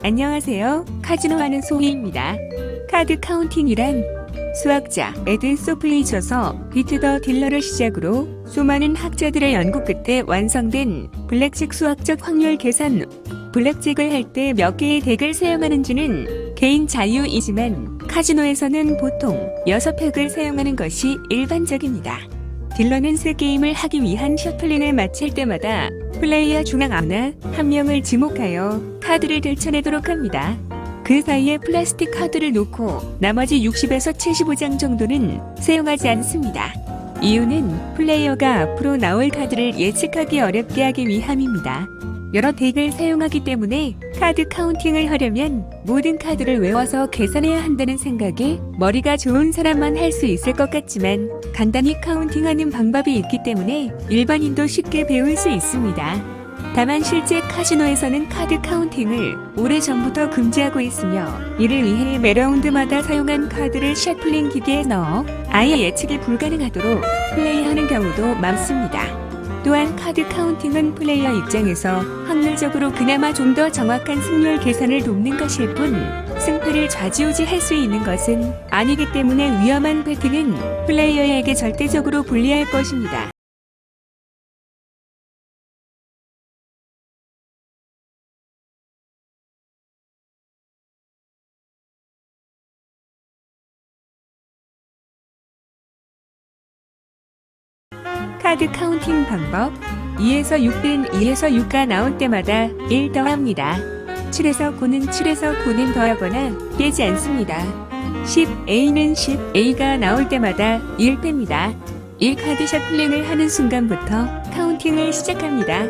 안녕하세요. 카지노 하는 소희입니다. 카드 카운팅이란 수학자 에드 소플리셔서 비트 더 딜러를 시작으로 수많은 학자들의 연구 끝에 완성된 블랙잭 수학적 확률 계산. 블랙잭을 할 때 몇 개의 덱을 사용하는지는 개인 자유이지만 카지노에서는 보통 6팩을 사용하는 것이 일반적입니다. 딜러는 새 게임을 하기 위한 셔플링을 마칠 때마다 플레이어 중 아무나 한 명을 지목하여 카드를 들춰내도록 합니다. 그 사이에 플라스틱 카드를 놓고 나머지 60에서 75장 정도는 사용하지 않습니다. 이유는 플레이어가 앞으로 나올 카드를 예측하기 어렵게 하기 위함입니다. 여러 덱을 사용하기 때문에 카드 카운팅을 하려면 모든 카드를 외워서 계산해야 한다는 생각에 머리가 좋은 사람만 할 수 있을 것 같지만 간단히 카운팅하는 방법이 있기 때문에 일반인도 쉽게 배울 수 있습니다. 다만 실제 카지노에서는 카드 카운팅을 오래전부터 금지하고 있으며 이를 위해 매 라운드마다 사용한 카드를 셔플링 기계에 넣어 아예 예측이 불가능하도록 플레이하는 경우도 많습니다. 또한 카드 카운팅은 플레이어 입장에서 확률적으로 그나마 좀 더 정확한 승률 계산을 돕는 것일 뿐 승패를 좌지우지할 수 있는 것은 아니기 때문에 위험한 배팅은 플레이어에게 절대적으로 불리할 것입니다. 카드 카운팅 방법 2에서 6은 2에서 6가 나올 때마다 1 더합니다. 7에서 9는 7에서 9는 더하거나 빼지 않습니다. 10A는 10A가 나올 때마다 1 뺍니다. 1카드 셔플링을 하는 순간부터 카운팅을 시작합니다.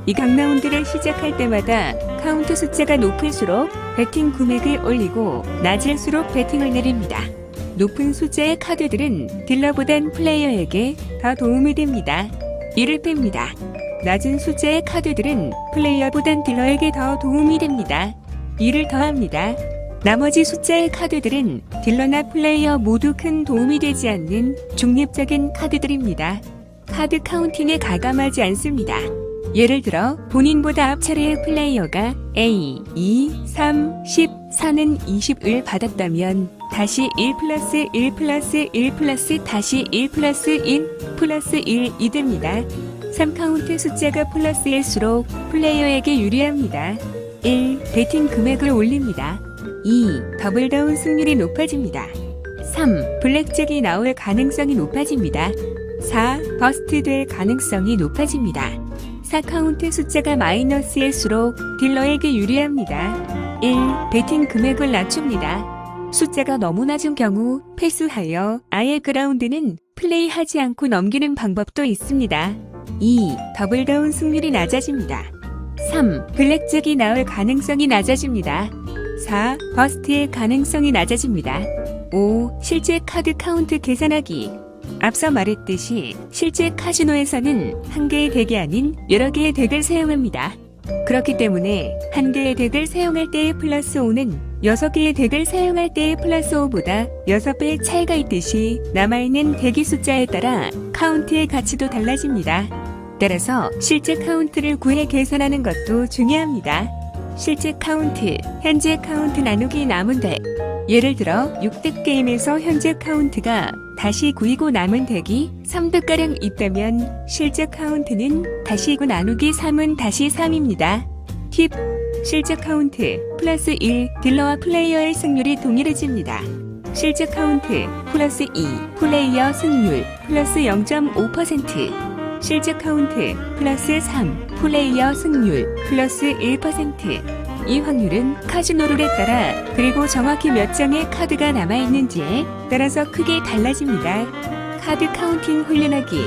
이 각 라운드를 시작할 때마다 카운트 숫자가 높을수록 배팅 금액을 올리고 낮을수록 배팅을 내립니다. 높은 숫자의 카드들은 딜러보단 플레이어에게 더 도움이 됩니다. 1을 뺍니다. 낮은 숫자의 카드들은 플레이어보단 딜러에게 더 도움이 됩니다. 2를 더합니다. 나머지 숫자의 카드들은 딜러나 플레이어 모두 큰 도움이 되지 않는 중립적인 카드들입니다. 카드 카운팅에 가감하지 않습니다. 예를 들어 본인보다 앞차례의 플레이어가 A, 2, 3, 10, 4는 20을 받았다면 다시 1 플러스 1 플러스 1 플러스 다시 1 플러스 1 플러스 1이 됩니다. 3카운트 숫자가 플러스일수록 플레이어에게 유리합니다. 1. 배팅 금액을 올립니다. 2. 더블다운 승률이 높아집니다. 3. 블랙잭이 나올 가능성이 높아집니다. 4. 버스트 될 가능성이 높아집니다. 4카운트 숫자가 마이너스일수록 딜러에게 유리합니다. 1. 배팅 금액을 낮춥니다. 숫자가 너무 낮은 경우 패스하여 아예 그 라운드는 플레이하지 않고 넘기는 방법도 있습니다. 2. 더블다운 승률이 낮아집니다. 3. 블랙잭이 나올 가능성이 낮아집니다. 4. 버스트의 가능성이 낮아집니다. 5. 실제 카드 카운트 계산하기. 앞서 말했듯이 실제 카지노에서는 한 개의 덱이 아닌 여러 개의 덱을 사용합니다. 그렇기 때문에 한 개의 덱을 사용할 때의 플러스 5는 6개의 덱을 사용할 때의 플러스 5보다 6배의 차이가 있듯이 남아있는 덱의 숫자에 따라 카운트의 가치도 달라집니다. 따라서 실제 카운트를 구해 계산하는 것도 중요합니다. 실제 카운트, 현재 카운트 나누기 남은 덱. 예를 들어 6덱 게임에서 현재 카운트가 다시 9이고 남은 덱이 3덱가량 있다면 실제 카운트는 다시 9 나누기 3은 다시 3입니다. 팁! 실제 카운트 플러스 1 딜러와 플레이어의 승률이 동일해집니다. 실제 카운트 플러스 2 플레이어 승률 플러스 0.5% 실제 카운트 플러스 3 플레이어 승률 플러스 1%. 이 확률은 카지노 룰에 따라 그리고 정확히 몇 장의 카드가 남아있는지에 따라서 크게 달라집니다. 카드 카운팅 훈련하기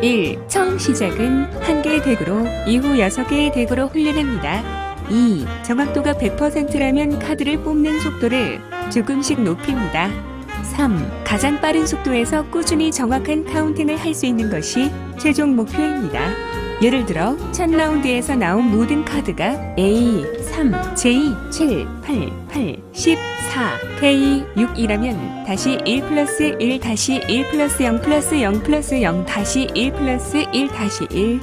1. 처음 시작은 한 개의 덱으로 이후 6개의 덱으로 훈련합니다. 2. 정확도가 100%라면 카드를 뽑는 속도를 조금씩 높입니다. 3. 가장 빠른 속도에서 꾸준히 정확한 카운팅을 할 수 있는 것이 최종 목표입니다. 예를 들어 첫 라운드에서 나온 모든 카드가 A, 3, J, 7, 8, 8, 10, 4, K, 6이라면 다시 1 플러스 1 다시 1 플러스 0 플러스 0 플러스 0 다시 1 플러스 1 다시 1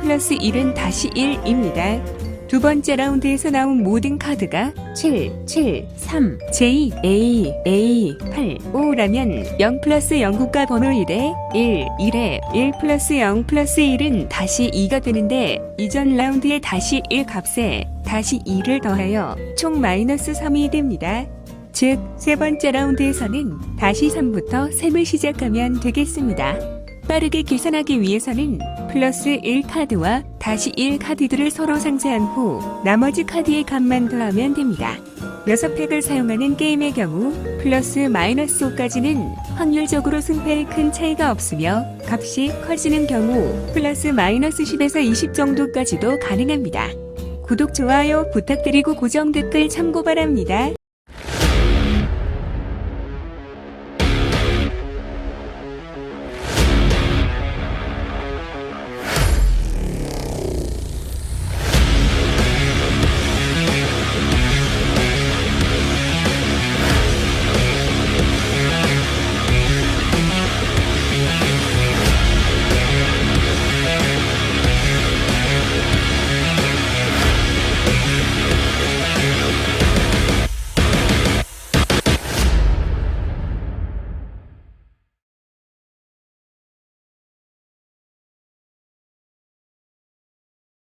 플러스 1은 다시 1입니다. 두 번째 라운드에서 나온 모든 카드가 7, 7, 3, J, A, A, 8, 5라면 0 플러스 영국가 번호 1에 1, 1에 1 플러스 0 플러스 1은 다시 2가 되는데 이전 라운드에 다시 1 값에 다시 2를 더하여 총 마이너스 3이 됩니다. 즉, 세 번째 라운드에서는 다시 3부터 셈을 시작하면 되겠습니다. 빠르게 계산하기 위해서는 플러스 1 카드와 다시 1 카드들을 서로 상쇄한 후 나머지 카드의 값만 더하면 됩니다. 6팩을 사용하는 게임의 경우 플러스 마이너스 5까지는 확률적으로 승패에 큰 차이가 없으며 값이 커지는 경우 플러스 마이너스 10에서 20 정도까지도 가능합니다. 구독, 좋아요 부탁드리고 고정 댓글 참고 바랍니다.